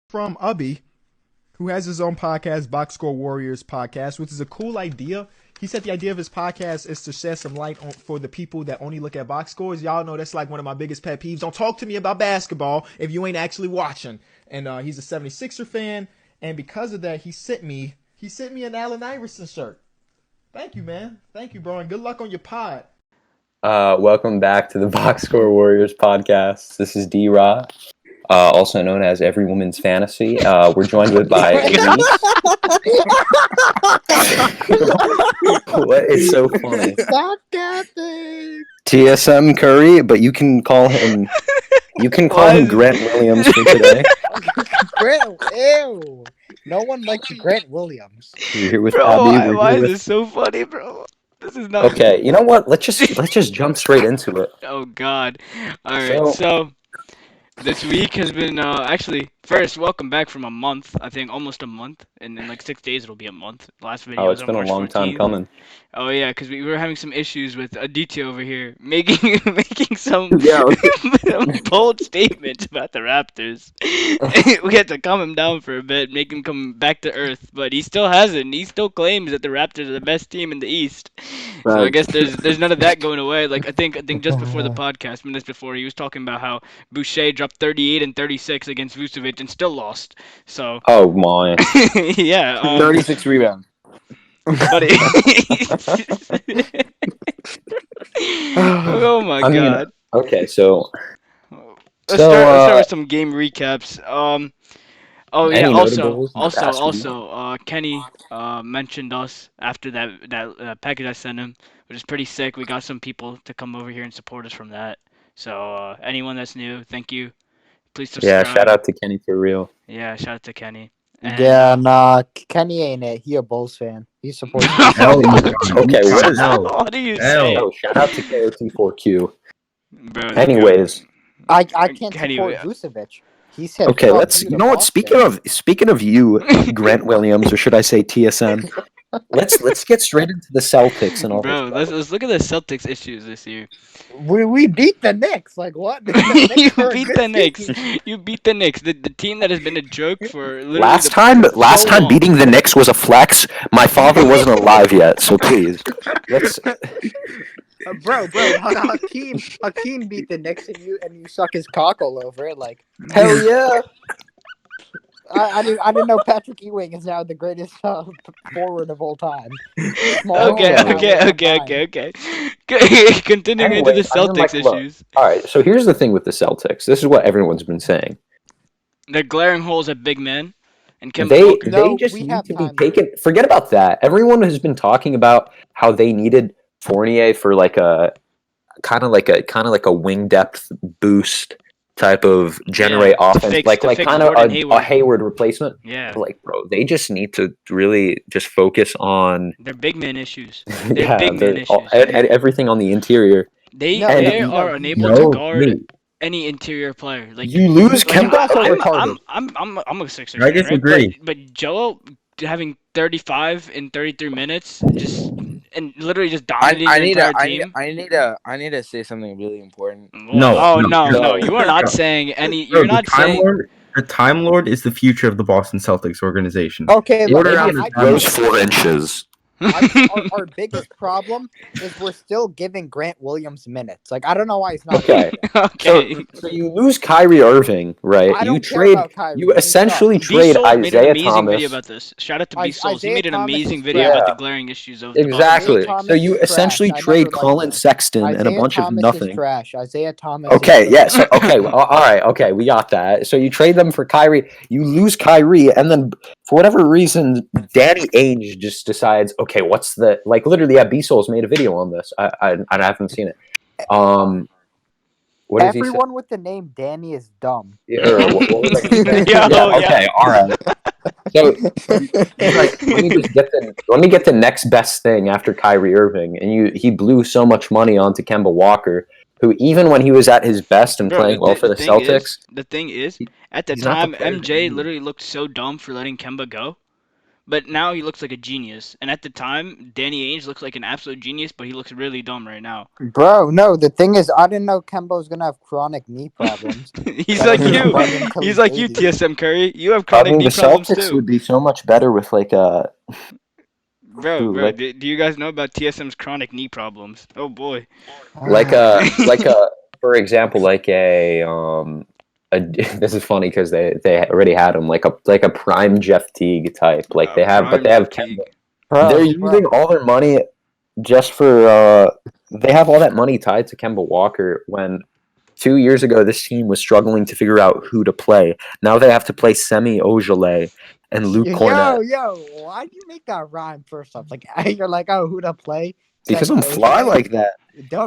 from Ubby, who has his own podcast, Box Score Warriors podcast, which is a cool idea. He said the idea of his podcast is to shed some light on for the people that only look at box scores. Y'all know that's like one of my biggest pet peeves. Don't talk to me about basketball if you ain't actually watching. And he's a 76er fan, and because of that, he sent me an Allen Iverson shirt. Thank you, man. Thank you, bro, and good luck on your pod. Welcome back to the Box Score Warriors podcast. This is D-Ra, also known as Every Woman's Fantasy. We're joined by Reese. What is so funny? Stop that thing. TSM Curry, but you can call him Grant Williams for today. Grant, ew. No one likes Grant Williams. You're here with Bro, Bobby. why is this so funny, bro? This is not Okay, you know what? Let's just jump straight into it. Oh God! All right, so this week has been actually first. Welcome back from a month. I think almost a month, and in like 6 days it'll be a month. The last video. Oh, was it's on been a March long time 14th. coming. Oh yeah, because we were having some issues with Aditya over here making some bold statements about the Raptors. We had to calm him down for a bit, make him come back to earth, but he still hasn't. He still claims that the Raptors are the best team in the East. So I guess there's none of that going away. Like I think just before the podcast, minutes before, he was talking about how Boucher dropped 38 and 36 against Vucevic and still lost. So Oh my! yeah, 36 rebounds. buddy. Oh my I mean, God. Okay, so Let's start with some game recaps. Oh yeah. Any notables in the past Also, Kenny mentioned us after that package I sent him, which is pretty sick. We got some people to come over here and support us from that. So anyone that's new, thank you. Please subscribe. yeah, shout out to Kenny for real. Yeah, shout out to Kenny. And, Yeah, nah, Kenny ain't it. He a Bulls fan. He supports. Hell no. Okay, what is that? What do you say? Oh, shout out to KOT4Q. Bro, Anyways, I can't Kenny, support Vucevic. He said. okay, fuck let's. you You to know what? Boston. Speaking of you, Grant Williams, or should I say TSM? Let's get straight into the Celtics and all. bro, let's look at the Celtics issues this year. We beat the Knicks. Like what? You beat the Knicks. You beat the Knicks. The team that has been a joke for literally Last so time long. beating the Knicks was a flex. My father wasn't alive yet, so please. Let's. Bro, Hakeem beat the Knicks and you suck his cock all over it. Like Hell yeah! I didn't know Patrick Ewing is now the greatest forward of all time. Okay. Continuing into the Anyways, I mean, Celtics look, issues. All right, so here's the thing with the Celtics. This is what everyone's been saying. The glaring holes at big men and Kemba They Walker. No, just we need have to be time. taken. Forget about that. Everyone has been talking about how they needed Fournier for like a kind of like a wing depth boost type of generate to offense, fix like kind of Gordon a Hayward. Hayward replacement. Yeah, Like, bro, they just need to really just focus on they're big man issues. yeah, big man issues. and everything on the interior. They No, are unable No, to guard me. any interior player. Like You lose like, Kemba. I'm a Sixers I fan, disagree. right? But Joel having 35 in 33 minutes, just and literally just dominating I the need entire to team. I need to say something really important. Oh no, no. you are not saying any. Bro, You're not saying. the Time Lord is the future of the Boston Celtics organization. Okay, Order look, around I- the I- Rose 4 inches. our biggest problem is we're still giving Grant Williams minutes. Like I don't know why he's not. Okay. Okay. So you lose Kyrie Irving, right? I You don't care trade. about Kyrie. You He essentially sucks. trade B-Soul made an Isaiah amazing Thomas. video about this. Shout out to B Souls. He Isaiah made an Thomas amazing is video trash. about the glaring issues of the Exactly. Boston Celtics. So you Thomas is essentially trash. I trade never liked Colin him. Sexton and a Isaiah bunch Thomas of nothing. Is trash. Isaiah Thomas. Okay, is yeah. So okay, well, all right, okay, we got that. So you trade them for Kyrie. You lose Kyrie, and then for whatever reason, Danny Ainge just decides, okay, what's the like? Literally, yeah, B Souls made a video on this. I haven't seen it. What does he say? Everyone with the name Danny is dumb. Yeah, or what was I gonna say? Yeah, Yeah, yeah. okay, all right. So he's like, let me get the next best thing after Kyrie Irving, and he blew so much money onto Kemba Walker, who even when he was at his best and Bro, playing well for the thing Celtics, the thing is, at the he's not the time, player MJ he literally looked so dumb for letting Kemba go. but now he looks like a genius. And at the time, Danny Ainge looks like an absolute genius, but he looks really dumb right now. Bro, no, the thing is, I didn't know Kemba's gonna have chronic knee problems. He's That like was you. funny until He's he's like you, 80. TSM Curry. You have I chronic mean, knee the problems Celtics too. would be so much better with like a Bro, Dude, bro, like- do you guys know about TSM's chronic knee problems? Oh boy. like a for example like a this is funny because they already had him like a prime Jeff Teague type like they have but they have Prime Kemba. Bro, They're bro. using all their money just for they have all that money tied to Kemba Walker when 2 years ago this team was struggling to figure out who to play. Now they have to play Semi Ojeleye and Luke Cornett Yo, why'd you make that rhyme first off? Like you're like, oh, who to play? because Semi I'm fly Ojeleye? like that.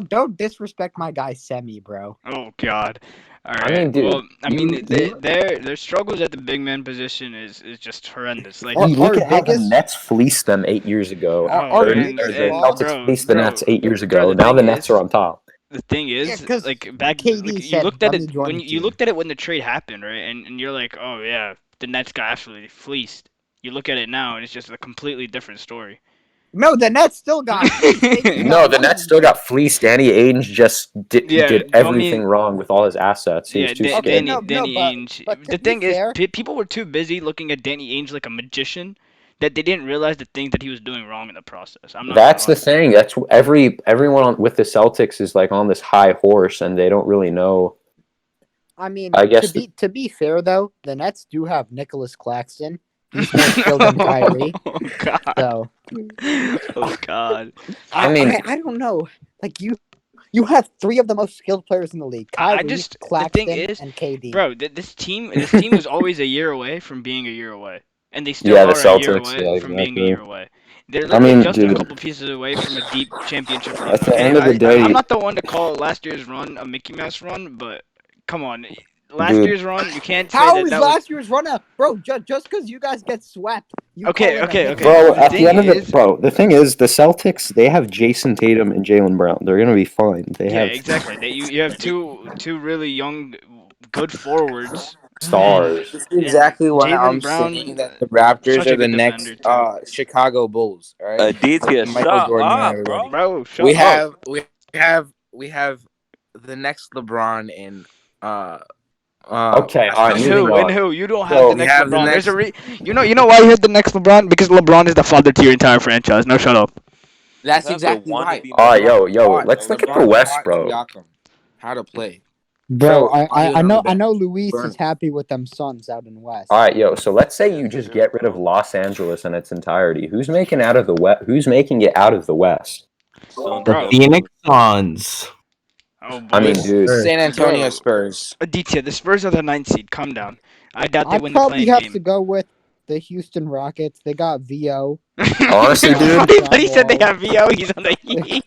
Don't disrespect my guy Semi, bro. Oh God. All I right. mean, dude, well, I mean, you- their struggles at the big man position is just horrendous. Like, Our- You look our at how the biggest- Nets fleeced them 8 years ago. Our Or biggest the flaw- Celtics fleeced the bro, Nets 8 years bro, ago. the Now the thing Nets is- are on top. the thing is, 'cause like back, KD like, you said, looked at "Let me it join when the you team." looked at it when the trade happened, right? And you're like, oh yeah, the Nets got absolutely fleeced. You look at it now, and it's just a completely different story. No, the Nets still got. No, the Nets still got fleeced. Danny Ainge just did Yeah, everything wrong with all his assets. He Yeah, was too Da- scared. Okay, Danny, no, Danny but- Ainge. but to The be thing fair- is, people were too busy looking at Danny Ainge like a magician that they didn't realize the things that he was doing wrong in the process. I'm not. That's gonna the thing. That's everyone with the Celtics is like on this high horse, and they don't really know. I mean, I guess to be fair though, the Nets do have Nicholas Claxton. He's more skilled than Kyrie. Oh God. So Oh God. I mean- I don't know. Like you have three of the most skilled players in the league: I Kyrie, just- the Claxton, thing is, and KD. Bro, this team was always a year away from being a year away, and they still Yeah, are the a year Celtics, away yeah, from being a exactly. year away. They're I literally mean, just a dude. couple pieces away from a deep championship run. At the end of the I- day- I'm not the one to call last year's run a Mickey Mouse run, but come on, last Dude. year's run you can't say How that is that was. last year's run out, bro? Just because you guys get swept, you Okay, call it a okay, Mickey okay. Bro, The at the thing end of is- the thing is, the Celtics they have Jason Tatum and Jalen Brown. They're gonna be fine. They Yeah, have exactly. You have two really young, good forwards. stars. This is exactly why Jaylen I'm Brown, saying that the Raptors such a are the good next defender, too. Chicago Bulls. All right, Aditya, Michael shut Jordan and up, everybody. bro. Bro, shut We up. have the next LeBron in Okay, all right, In moving who? on. In who? You don't have So, the we next have the LeBron. next- There's a you know why you have the next LeBron? Because LeBron is the father to your entire franchise. No, shut up. That's That's a exactly one to right. be All right, yo, LeBron let's look at the taught West, bro. Siakam how to play. Bro, So, I on know the I bench. know Luis Burn. is happy with them Suns out in West. All right, yo. So let's say you just get rid of Los Angeles in its entirety. Who's making out of the West? Who's making it out of the West? Son, The Bro. Phoenix Suns. Oh boy. I mean, dude. San Antonio Bro. Spurs. Aditya, the Spurs are the 9th seed. Calm down. I doubt they I'd win the probably playing have game. to go with the Houston Rockets. They got VO. Honestly, dude. But he said they got VO. He's on the Heat.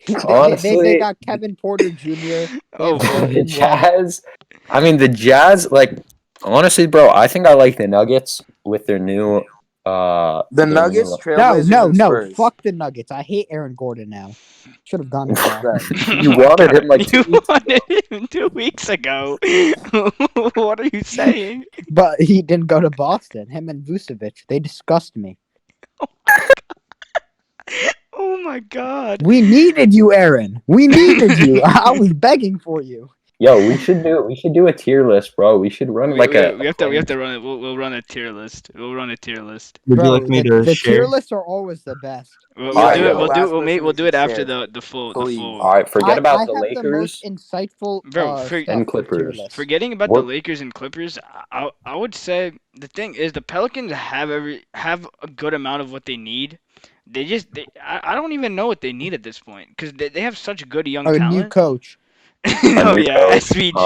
They Honestly- got Kevin Porter Jr. They Oh, have Jordan The Love. Jazz. I mean, the Jazz. Like, honestly, bro, I think I like the Nuggets with their new. The their Nuggets, new- Trailblazers, No, and Spurs. fuck the Nuggets. I hate Aaron Gordon now. Should have gone to Boston. You wanted him like 2 You weeks wanted him 2 weeks ago. What are you saying? But he didn't go to Boston. Him and Vucevic. They disgust me. Oh my God. We needed you, Aaron. We needed you. I was begging for you. Yo, we should do a tier list, bro. We should run like we a. have to run it. We'll run a tier list. We'll run a tier list. Would you Bro, like me the to tier share? lists are always the best. We'll, Alright, do yeah, it. the We'll do last it. We'll person we'll do it should after share. the full. Please. All right, forget about the I have Lakers. the most insightful Bro, stuff and for tier Clippers. lists. Forgetting about What- the Lakers and Clippers, I would say the thing is the Pelicans have a good amount of what they need. I don't even know what they need at this point because they have such good young A new talent. coach. Oh new yeah, coach. SVG, bro.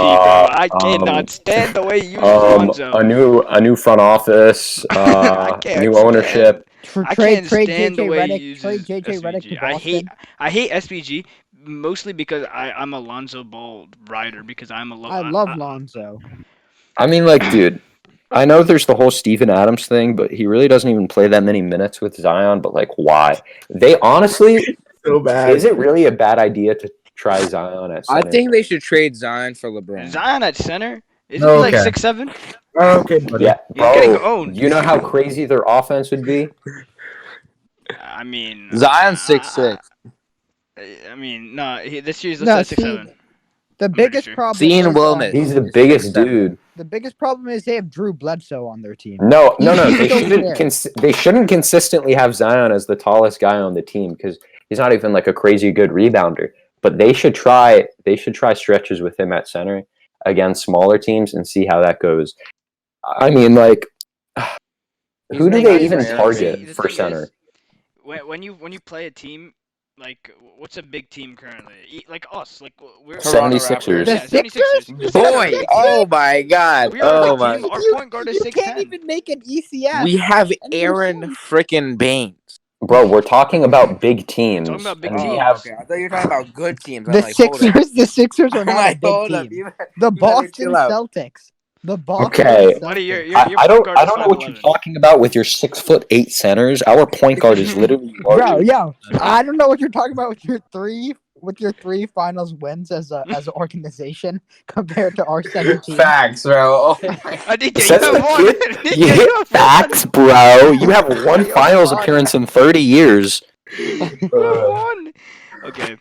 I cannot um, stand the way you use Lonzo. a new front office, I can't new stand- ownership. I Trade can't stand JJ the way he Redick. uses Trade JJ Redick to SVG. Boston. I hate SVG mostly because I'm a Lonzo Ball rider because I'm a I love Lonzo. I mean, like, dude, I know there's the whole Steven Adams thing, but he really doesn't even play that many minutes with Zion. But like, why? They honestly, So bad. is it really a bad idea to try Zion at I center? think they should trade Zion for LeBron. Zion at center. Isn't No, he like okay. 6'7"? Okay, buddy. Yeah, He's getting bro. owned. You know how crazy their offense would be? I mean, Zion 6'6". I mean, no. This year's No, listed at see, 6'7". the pretty biggest sure. problem. Seeing is, Wilness. He's the biggest 6'7". dude. The biggest problem is they have Drew Bledsoe on their team. No. He's They still shouldn't. there. They shouldn't consistently have Zion as the tallest guy on the team because he's not even like a crazy good rebounder. But they should try. They should try stretches with him at center against smaller teams and see how that goes. I mean, like, who do they even target for center? When you play a team, like, what's a big team currently? Like us, like we're 76ers. The Yeah, 76ers. Sixers? Boy, oh my God, We are oh a big my. team. Our point guard is You can't 6'10". even make an ECF. We have And you're Aaron saying- freaking Baines. Bro, we're talking about big teams. Talking about big and we teams. have- Okay, I thought you were talking about good teams. I'm The like, hold up. Sixers are I'm not like, a big hold up. team. You The better Boston chill out. Celtics. The Boston Okay. Celtics. What are your I point guard I is don't know what you're 5'11". talking about with your 6'8" centers. Our point guard is literally Bro, larger. yo, I don't know what you're talking about with your three finals wins as an organization compared to our 17. Facts, bro. Oh my. Aditya, Says you the have one. kid. Aditya, You you hit have facts, bro. You have one You have finals one. appearance in 30 years. one. You have one. Okay.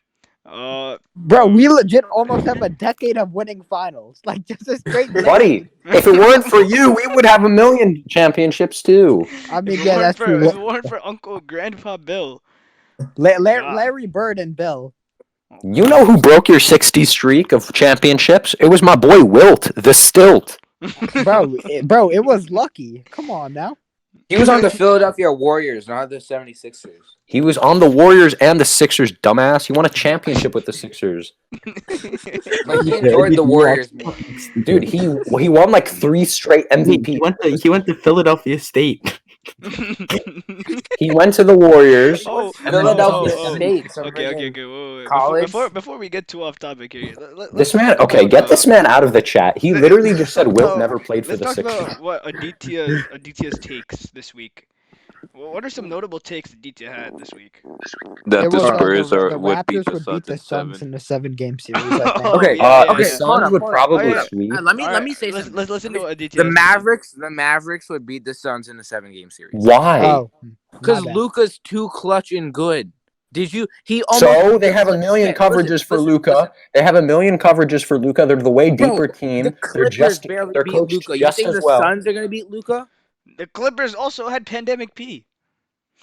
Bro, we legit almost have a decade of winning finals. Like, just a straight Buddy, if it weren't for you, we would have a million championships too. I mean, If it yeah, weren't that's for, true. If it weren't for Uncle Grandpa Bill. Larry Bird and Bill. You know who broke your 60 streak of championships? It was my boy Wilt, the Stilt. Bro, it was lucky. Come on now. He was on the Philadelphia Warriors, not the 76ers. He was on the Warriors and the Sixers, dumbass. He won a championship with the Sixers. Like, he enjoyed the Warriors more. Dude, he won like 3 straight MVP. He went to Philadelphia State. He went to the Warriors. Oh, Philadelphia oh, oh. State. some Okay. friggin' Wait. college. Before we get too off topic here, This man, okay, get this man out of the chat. He literally just said Wilt never played for Let's the talk Sixers. about what Aditya's takes this week. What are some notable takes Aditya had this week? That It the was, Spurs the would beat Raptors the would beat the Suns Suns in in a 7-game series. I think. Okay, yeah, The okay, Suns hold on, would hold on. probably Oh, yeah. sweep. Let me Alright, say let's something. listen to what Aditya The has to say. Mavericks would beat the Suns in a 7-game series. Why? Oh, Because my bad. Luka's too clutch and good. Did you? He almost. So they have a million coverages for Luka. They have a million coverages for Luka. They're the way deeper team. The They're Clippers barely they're beat coached Luka. You just think as the well. Suns are gonna beat Luka? The Clippers also had Pandemic P.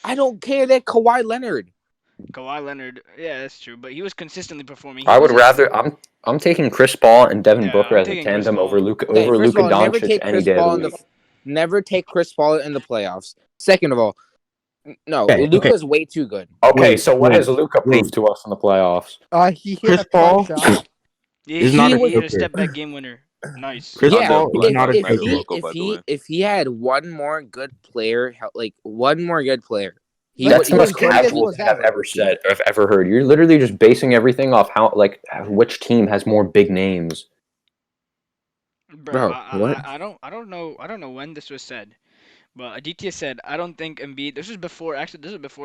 I don't care. That Kawhi Leonard. Kawhi Leonard, yeah, that's true, but he was consistently performing. I would rather. I'm taking Chris Paul and Devin Yeah, Booker I'm as a taking Chris tandem Paul. over Luka Okay, over first Luka of all, never Doncic take any Chris day of Paul the in the. week. Never take Chris Paul in the playoffs. Second of all, no, Okay, Luka's way too good. Okay, Wait, so what wait, has Luka wait. proved to us in the playoffs? He hit Chris a Paul? clutch shot. Is not a he hit a Joker. step back game winner. Nice. Chris Yeah, Paul is not a if Joker. he local, by the way. if he had one more good player, like one more good player, he That's would. the he most was good as casual was thing I've ever. ever said. I've ever heard. You're literally just basing everything off which team has more big names. Bro, what? I don't know when this was said, but Aditya said I don't think Embiid. This was before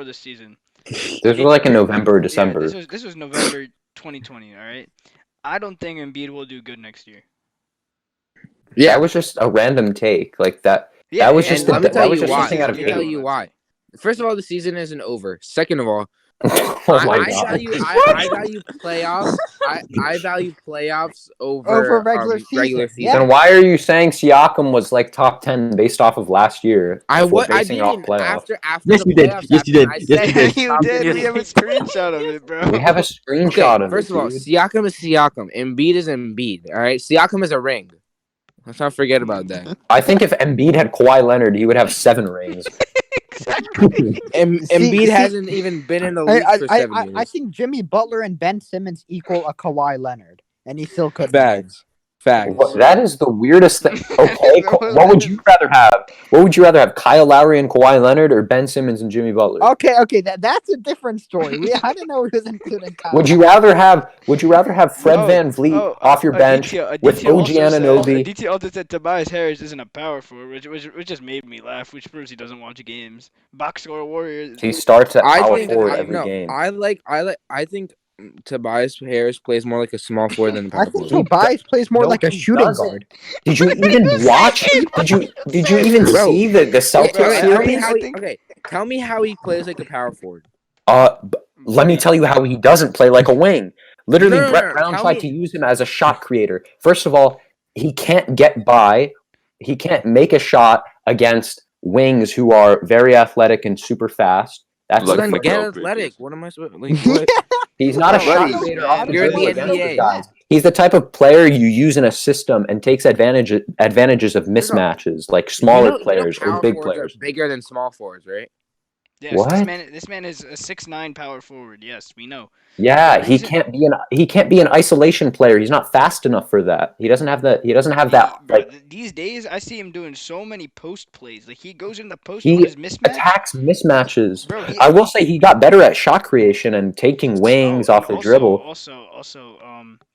this season. This was like in November or December. Yeah, this was November 2020. All right. I don't think Embiid will do good next year. That was just a random take. Like that. Yeah, That was And just let me that tell was you just why. something out of Let me tell hate. you why. First of all, the season isn't over. Second of all, Oh my I god. value playoffs. I value playoffs over regular season. Regular season. Yeah. Then why are you saying Siakam was like top 10 based off of last year? I before I basing off didn't playoffs? after Yes, the you did. playoffs. Yes, you did. I Yes, said you did. You top did. 10. We have a screenshot of it, bro. We have a Okay, screenshot of first it. of all, Dude. Siakam is Siakam. Embiid is Embiid. All right, Siakam is a ring. Let's not forget about that. I think if Embiid had Kawhi Leonard, he would have 7 rings. Embiid hasn't even been in the league for 7 years. I think Jimmy Butler and Ben Simmons equal a Kawhi Leonard, and he still couldn't. Facts. That is the weirdest thing. Okay, what would you rather have? What would you rather have? Kyle Lowry and Kawhi Leonard, or Ben Simmons and Jimmy Butler? Okay, that's a different story. I didn't know it was including Kyle. Would you rather have Fred Van Vliet off your bench with Aditya OG also said- Anunoby? Aditya also said Tobias Harris isn't a power forward, which just made me laugh, which proves he doesn't watch games. Box score Warriors. He starts at I power think forward I, every no, game. I think Tobias Harris plays more like a small forward than a I power think forward. Tobias plays more No, like a he shooting doesn't. guard. Did you even watch? Did you even Bro, see the Okay, Celtics tell me series? how he. Okay, tell me how he plays like a power forward. Let me tell you how he doesn't play like a wing. Literally, No. Brett Brown Tell tried me. to use him as a shot creator. First of all, he can't get by. He can't make a shot against wings who are very athletic and super fast. That's Well, the then first- get athletic. What am I supposed? Like what? He's not a Bro, shot buddy, creator you're in the offensively against those NBA. guys. He's the type of player you use in a system and takes advantages of mismatches, like smaller players or power big forwards players. are bigger than small forwards, right? Yes, What? this man is a 6'9" power forward. Yes, we know. Yeah, The he reason- can't be an isolation player. He's not fast enough for that. He doesn't have that. Bro, Like these days I see him doing so many post plays. Like he goes in the post he on his mismatch. attacks mismatches. Bro, I will say he got better at shot creation and taking wings off the dribble. Also,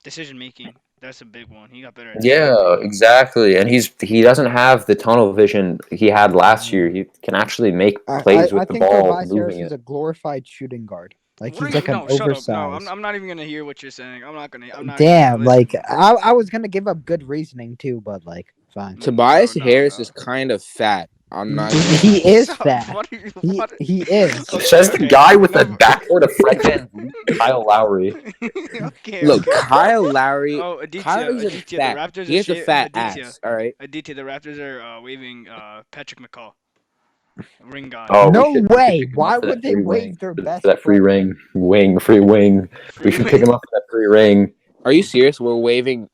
decision making. That's a big one. He got better at Yeah, exactly. And he doesn't have the tunnel vision he had last year. He can actually make plays I with the think ball Tobias Harris moving is it. a glorified shooting guard. Like What are he's you? like an No, shut oversized. up. No, I'm not even gonna hear what you're saying. I'm not gonna. Damn, listen. like I was gonna give up good reasoning too, but like fine. Tobias No, Harris no. is kind of fat. I'm not. He is Stop. fat. What are you? He is. Says the Okay, guy with the never- backboard of Fred VanVleet, Kyle Lowry. Okay. Look, okay. Kyle Lowry. Oh, Aditya, Kyle isn't the fat. Raptors He has are a fat Aditya, ass. All right. Aditya, the Raptors are waving Patrick McCall, ring guy. Oh, No we should way. pick him Why up for would that they free waive wing. their For best that free player? free wing. We should pick him up for that free ring. Are you serious? We're waving.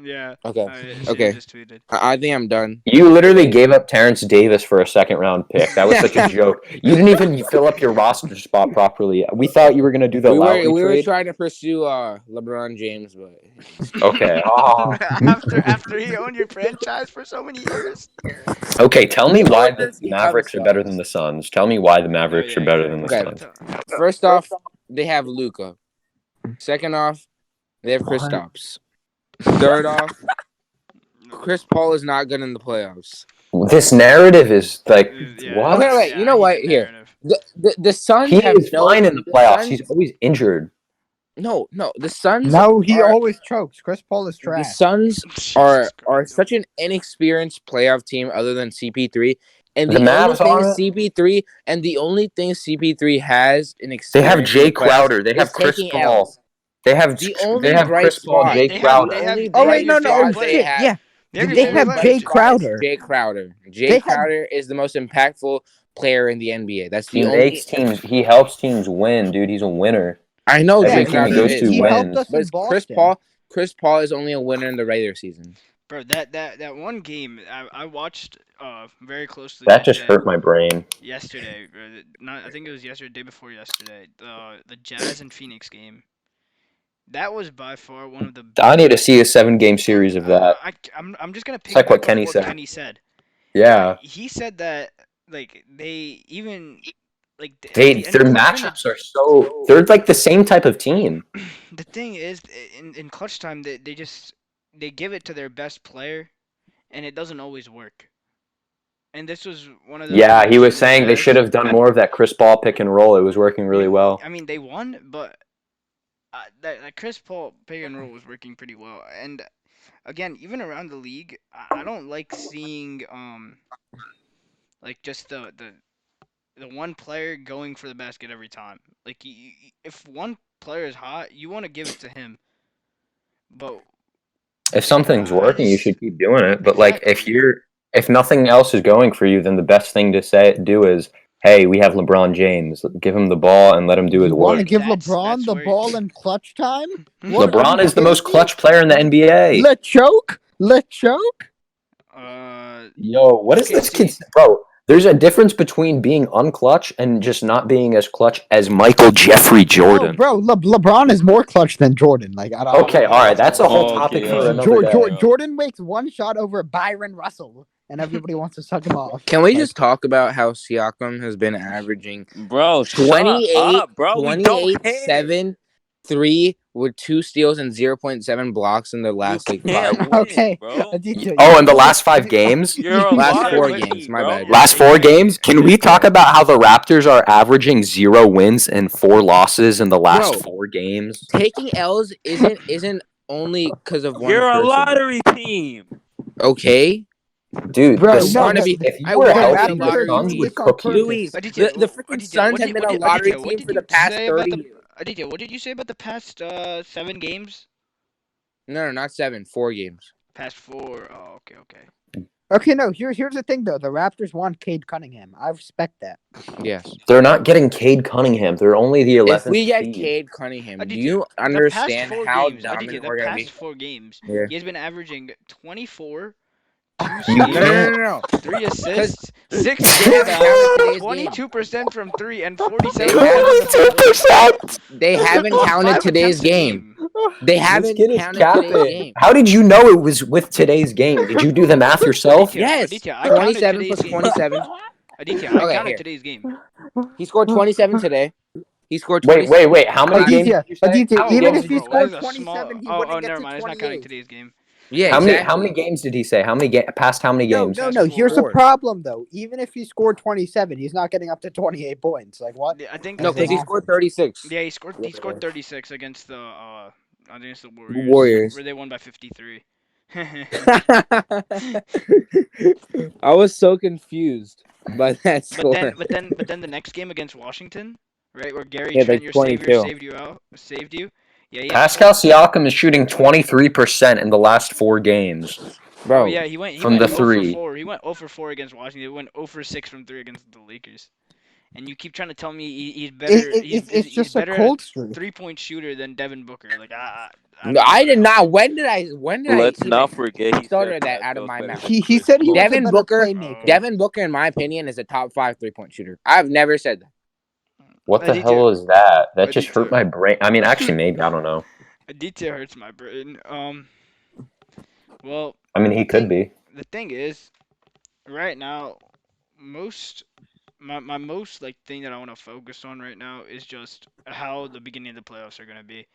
Yeah. Okay. She Okay. just tweeted. I think I'm done. You literally gave up Terrence Davis for a second round pick. That was such a joke. You didn't even fill up your roster spot properly. We thought you were gonna do the Lowry We were trade. trying to pursue LeBron James, but Okay. After he owned your franchise for so many years. Okay. Tell me why the Does he have Mavericks are better than the Suns. Tell me why the Mavericks are better than the Okay. Suns. First off, they have Luka. Second off, they have Kristaps. Third off, Chris Paul is not good in the playoffs. This narrative is like Yeah, what? Okay, wait, you know what? he's a Here. narrative. The Suns He have is fine in the playoffs. He's always injured. No, the Suns. No, he are- always chokes. Chris Paul is The trash. Suns Jesus are Christ. such an inexperienced playoff team other than CP3. And The the only Mavs thing are- CP3 and the only thing CP3 has in They experience. have Jay in the playoffs Crowder. They is have Chris taking Paul. L's. They have The only bright Chris Paul, spot- Jay They have- Crowder. they have- Oh they wait, have no, your no, favorite oh player. shit, yeah. They have They your have favorite Jay player. Crowder. Jay Crowder. Jay They have- Crowder is the most impactful player in the NBA. That's the He only. makes teams. He helps teams win, dude. He's a winner. I know Every Jay team Crowder he goes is, to he but- helped wins. us but in it's Boston. Chris Paul is only a winner in the regular season. Bro, that one game I watched very closely. That just hurt my brain. Yesterday. I think it was yesterday, day before yesterday. The Jazz and Phoenix game. That was by far one of the. I need to see a 7-game series of that. I'm just gonna pick like what up Kenny what said. Kenny said. Yeah, He said that like they even like at their the end of clutch matchups are so. They're like the same type of team. the thing is in clutch time they give it to their best player and it doesn't always work. And this was one of those Yeah, he games was for the saying they Jazz. should have done more of that Chris Paul pick and roll. It was working really well. I mean, they won, but that Chris Paul pick and roll was working pretty well. And again, even around the league, I don't like seeing like just the one player going for the basket every time. Like if one player is hot, you want to give it to him. But If something's I working, you just- should keep doing it. But like, Exactly. if nothing else is going for you, then the best thing to do is, hey, we have LeBron James. Give him the ball and let him do his You want to work. give That's LeBron the where- ball in clutch time? What, are LeBron you is the most kidding me? clutch player in the NBA. Let choke. Yo, what is Okay, this see- kid? Bro, there's a difference between being unclutch and just not being as clutch as Michael Jeffrey Jordan. Bro, LeBron is more clutch than Jordan. Like I don't. Okay, all right, that's a whole topic for another day. Jordan makes one shot over Byron Russell, and everybody wants to suck him off. Can we just talk about how Siakam has been averaging Bro, shut 28, up, bro. We don't 28, care. 7, 3 with 2 steals and 0.7 blocks in their last like 5 can't games. win, Okay, bro. Aditya, Oh, you- in the last 5 games? You're a Last lottery 4 team, games, my bro. bad. You're Last 4 fake. games? Can we talk about how the Raptors are averaging 0 wins and 4 losses in the last Bro. 4 games? Taking L's isn't only because of one You're a person. lottery team. Okay, Dude, Bro, the I no, want to Suns, be. if you I were the want to be a healthy, the lottery Raptors Suns do team. would this on cook you. purpose. Luis, Aditya, the freaking Suns have been a lottery team for the past 30 years. Aditya, what did you say about the past 7 games? No, not 7, 4 games. Past 4. Oh, okay. Okay, no. Here's the thing though. The Raptors want Cade Cunningham. I respect that. Yes. They're not getting Cade Cunningham. They're only the 11th If we get seed. Cade Cunningham, do Aditya, you the past understand 4 how games, dominant Aditya, the we're gonna past be? 4 games, Yeah. he has been averaging 24, 2 You steals, can't. No. 3 assists, 6 They haven't counted today's game. 22% from 3, and They 47% haven't- from the field. 22%! They haven't Oh, counted 5 today's attempts a game. They This haven't kid is counted today's capping. game. How did you know it was with today's game? Did you do the math yourself? Aditya, Yes. Aditya, I counted 27 today's plus game. 27. Aditya, I Okay, counted here. today's game. He scored 27 today. He scored 27. Wait. How many games Aditya, did you say? Aditya, How many even games if did he you Bro, say? scored this is a 27, he small. wouldn't get Never to mind. It's not counting 28. today's game. Yeah, How many? exactly. How many games did he say? Past how many No, games? no, Past no. 4. Here's the 4. problem though. Even if he scored 27, he's not getting up to 28 points. Like what? I think. No, because he scored 36. Yeah, he scored 36 against the Warriors. Warriors. Where they won by 53. I was so confused by that score. But then the next game against Washington, right, where Gary Yeah, Trent, like your savior, 22. saved you. Yeah, he had Pascal Siakam is shooting 23% in the last 4 games. Bro, Oh yeah, he went From the 0 three. for 4. He went 0 for 4 against Washington. He went 0 for 6 from 3 against the Lakers. And you keep trying to tell me he's better. It's he's just a better cold streak. 3-point shooter than Devin Booker. Like I did not. When did I Let's even not forget he started said that out of Pascal's my better mouth? than He Chris said he Paul. was a Devin better Booker. playmaker. Devin Booker, in my opinion, is a top 5 3-point shooter. I've never said that. What the Aditya. hell is that? That just Aditya. hurt my brain. I mean, actually, maybe. I don't know. Aditya hurts my brain. Well, I mean, he could be. the thing is, right now, my most like thing that I want to focus on right now is just how the beginning of the playoffs are gonna be,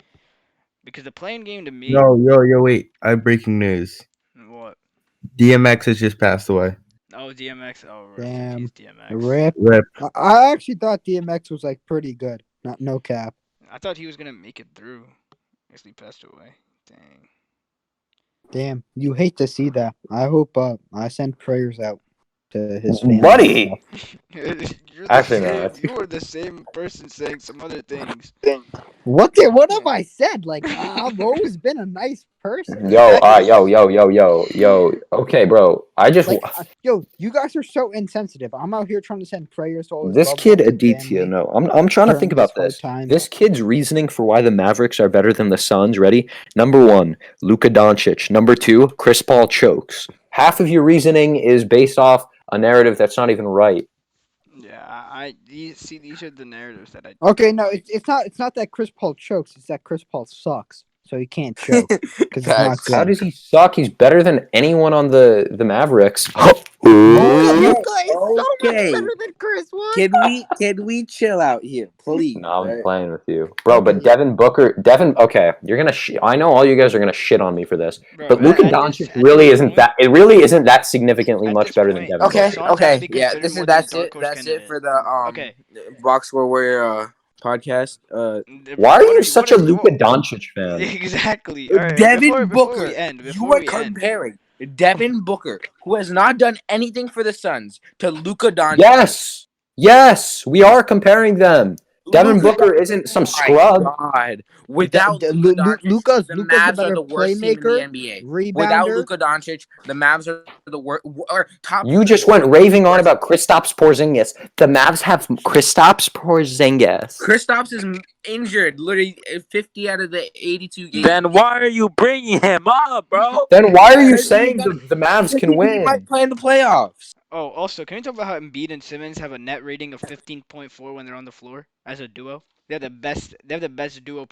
because the playing game to me. Yo, wait. I have breaking news. What? DMX has just passed away. Oh, DMX. Oh, Damn. he's DMX. Rip. Rip. I actually thought DMX was like pretty good. No cap. I thought he was gonna make it through. Guess he passed away. Dang. Damn, you hate to see that. I hope I send prayers out to his family. Buddy! You're the Actually, same, no. you were the same person saying some other things. What have I said? Like I've always been a nice person. Yo, yo. Okay, bro. I just. Like, yo, you guys are so insensitive. I'm out here trying to send prayers to all his This loved kid ones and Aditya, family no. I'm trying to during think about hard this. time. This kid's reasoning for why the Mavericks are better than the Suns, ready? Number 1, Luka Doncic. Number 2, Chris Paul chokes. Half of your reasoning is based off a narrative that's not even right. Yeah, these are the narratives that I. Okay, no, it's not that Chris Paul chokes. It's that Chris Paul sucks, so he can't choke because it's not Facts. good. How does he suck? He's better than anyone on the Mavericks. Luka is so much Okay. better than Chris. What? Can we chill out here, please? No, I'm Right? playing with you, bro. But Okay. Okay, you're gonna. I know all you guys are gonna shit on me for this, Bro, but Luka at Doncic this really isn't point- that. It really isn't that significantly At much this better than point- Devin Okay, Booker. Suns have to okay, be yeah. considered This more is than that's dark it. horse That's it candidate. for the Okay. Box Score Warrior podcast. Why are you such a what is- Luka Doncic fan? Exactly. All right, Devin before Booker. we end, You before are we end. comparing Devin Booker, who has not done anything for the Suns, to Luka Doncic. Yes, we are comparing them. Devin Luka Booker Doncic- isn't some Oh my scrub. God. Without The- Luka Doncic, Luka's the a Mavs better are the worst team in the playmaker, NBA. rebounder. Without Luka Doncic, the Mavs are the worst. Or top. You just went raving on about Kristaps Porzingis. The Mavs have Kristaps Porzingis. Kristaps is injured, literally 50 out of the 82 games. Then why are you bringing him up, bro? Then why are you Because saying he's the Mavs can He win? might play in the playoffs. Oh, also, can we talk about how Embiid and Simmons have a net rating of 15.4 when they're on the floor as a duo? They have the best. They have the best duo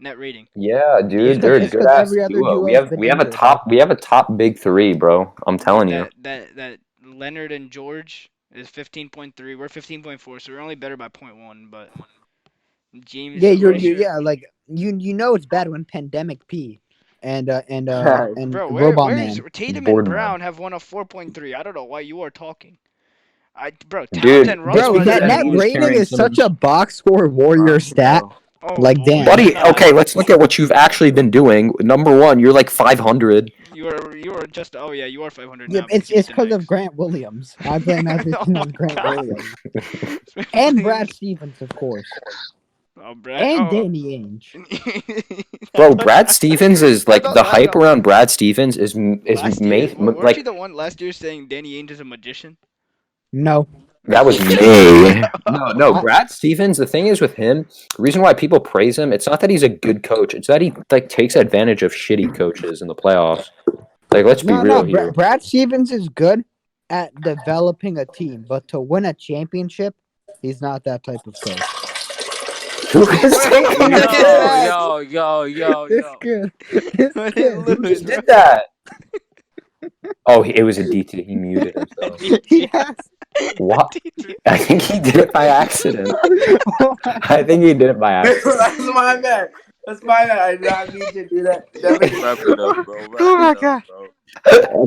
net rating. Yeah, dude, they're a It's 'cause good ass every other duo. duo We has have been we have a injured. top big 3, bro. I'm telling you. That Leonard and George is 15.3. We're 15.4, so we're only better by 0.1. But James. Yeah, Frazier- like you know it's bad when Pandemic P and Bro, Robot where's Man. Tatum and Boardman. Brown have won a 4.3? I don't know why you are talking. Bro, Dude, Towns and Russell. Bro, That's that because net he was rating carrying is some of such a box score warrior stat. Oh, Like, boy. damn. Buddy, Nah, okay, let's look at what you've actually been doing. Number one, you're like 500. You are just. Oh yeah, you are 500 Yeah, now. but it's Houston because of Knicks. Grant Williams. I blame everything Oh on my Grant God. Williams and Brad Stevens, of course, Oh, Brad. and Danny Ainge. Bro, Brad Stevens is like the hype around. around Brad Stevens is Last year, weren't you like the one last year saying Danny Ainge is a magician? No. that was me. No, Brad Stevens. The thing is with him, the reason why people praise him, it's not that he's a good coach. It's that he like takes advantage of shitty coaches in the playoffs. Like, let's be real here. Brad Stevens is good at developing a team, but to win a championship, he's not that type of coach. Who is taking a piss? Yo. It's good. It's What good. Who just did that? Oh, it was a DT. He muted himself. Yes. What? I think he did it by accident. I think he did it by accident. That's my bad. That's my bad. I did not mean to do that. Wrap it up, bro. Oh my God.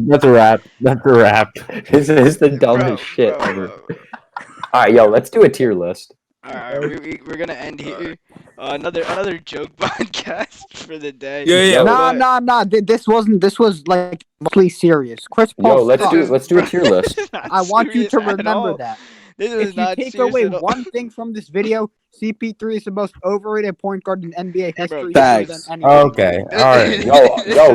That's a wrap. That's a wrap. This is the dumbest shit ever. All right, yo, let's do a tier list. Alright, we're gonna end here. Another joke podcast for the day. Yeah. Nah. This was like mostly serious. Chris Paul. Yo, let's sucks. do a tier list. I want you to remember that. This is If you not take serious away at all. one thing from this video, CP3 is the most overrated point guard in NBA history. Facts. Than anyone. Okay. All right.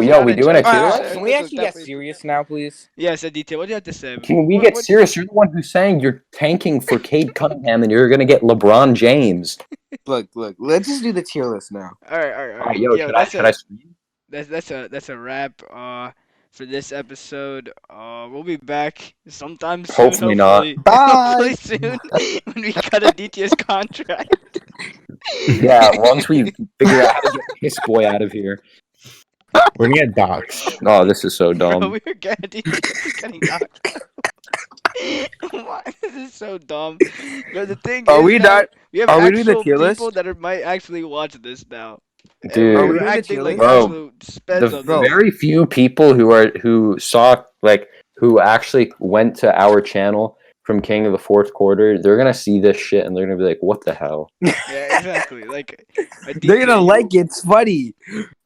Yo, we doing a tier Alright, list? can we actually get serious now, please? Yes, Aditya, what do you have to say? Can we get serious? You're the one who's saying you're tanking for Cade Cunningham and you're gonna get LeBron James. Look. Let's just do the tier list now. All right. All right, yo, should I stream? That's a wrap. For this episode, we'll be back sometime soon. Hopefully not. Hopefully soon when we cut Aditya's contract. Yeah, once we figure out how to get Piss Boy out of here. We're gonna get doxxed. Oh, this is so dumb. Bro, we were getting knocked. Why? This is so dumb. But the thing Are is, we now, not? we have are we doing the actual tier list? people that might actually watch this now. And Dude. we're Are we doing the acting tier like list? Bro, absolute speds The on this. very few people who actually went to our channel from King of the Fourth Quarter, they're gonna see this shit and they're gonna be like, "What the hell?" Yeah, exactly. Like, They're gonna like it. It's funny.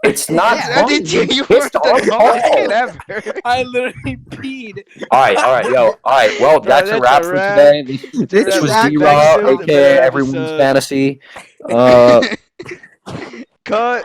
It's not Yeah, funny. Aditya, you Pissed were on the dumbest Paul. kid ever. I literally peed. All right, yo. All right, well, Bro, that's a that's wrap a for wrap. today. This This is was actually D-Raw, Back to the aka better Everyone's episode. Fantasy. Cut.